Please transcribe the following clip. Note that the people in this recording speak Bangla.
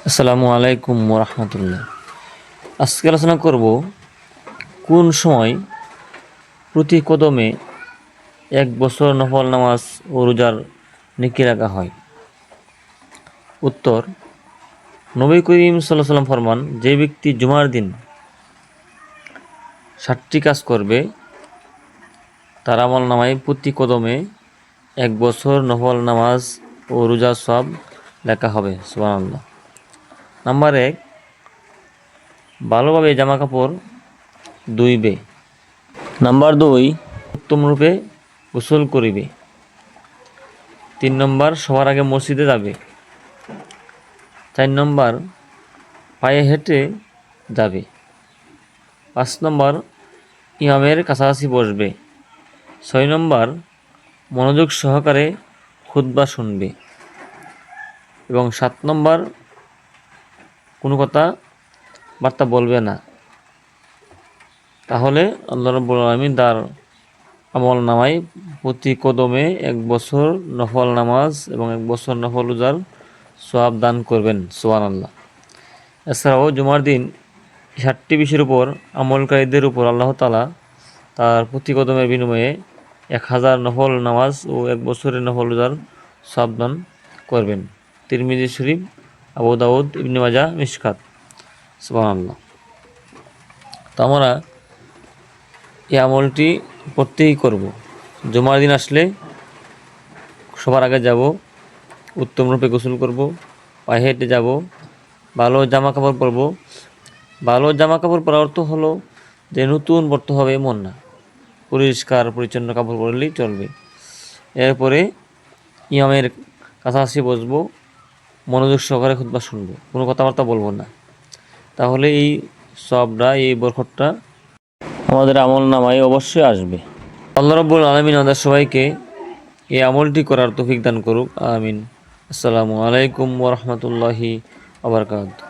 আসসালামু আলাইকুম ওরহমতুল্লাহ। আজকে আলোচনা করব কোন সময় প্রতি কদমে 1 বছর নফল নামাজ ও রোজার নেকি রাখা হয়। উত্তর, নবী করিম সাল্লাল্লাহু আলাইহি ওয়াসাল্লাম ফরমান, যে ব্যক্তি জুমার দিন 7টি কাজ করবে তার আমল নামায় প্রতি কদমে 1 বছর নফল নামাজ ও রোজার সওয়াব লেখা হবে। সুবহানাল্লাহ। নাম্বার 1, ভালোভাবে জামা কাপড় ধুইবে। নাম্বার 2, উত্তমরূপে গোসল করিবে। 3 নম্বর, সবার আগে মসজিদে যাবে। 4 নম্বর, পায়ে হেঁটে যাবে। 5 নম্বর, ইমামের কাছাকাছি বসবে। 6 নম্বর, মনোযোগ সহকারে খুতবা শুনবে। এবং 7 নম্বর, কোনো কথা বার্তা বলবে না। তাহলে আল্লাহ রাব্বুল আলামিন তার আমল নামায় প্রতি কদমে 1 বছর নফল নামাজ এবং 1 বছর নফল রোজার সওয়াব দান করবেন। সুবহানাল্লাহ। এছাড়াও জুমার দিন 7টি বিষয়ের উপর আমলকারীদের উপর আল্লাহ তাআলা তার প্রতি কদমের বিনিময়ে 1000 নফল নামাজ ও 1 বছরের নফল রোজার সওয়াব দান করবেন। তিরমিজি শরীফ, আবু দাউদ, ইবনে মাজাহ, মিশকাত। সুবহানাল্লাহ। তো আমরা এই আমলটি প্রত্যেকেই করব। জুমার দিন আসলে সবার আগে যাব, উত্তম রূপে গোসল করব, পায়ে হেঁটে যাব, ভালো জামা কাপড় পরব। ভালো জামা কাপড় পরার অর্থ হলো যে নতুন পরতে হবে এমন না, পরিষ্কার পরিচ্ছন্ন কাপড় পরলেই চলবে। এরপরে ইমামের কাছাকাছি বসবো, মনোযোগ সহকারে খুতবা শুনবো, কোনো কথাবার্তা বলবো না। তাহলে এই সওয়াবটা, এই বরকতটা আমাদের আমল নামায় অবশ্যই আসবে। আল্লাহ রাব্বুল আলামিন আমাদের সবাইকে এই আমলটি করার তৌফিক দান করুক। আমিন। আসসালামু আলাইকুম ওয়া রাহমাতুল্লাহি ওয়া বারাকাতুহু।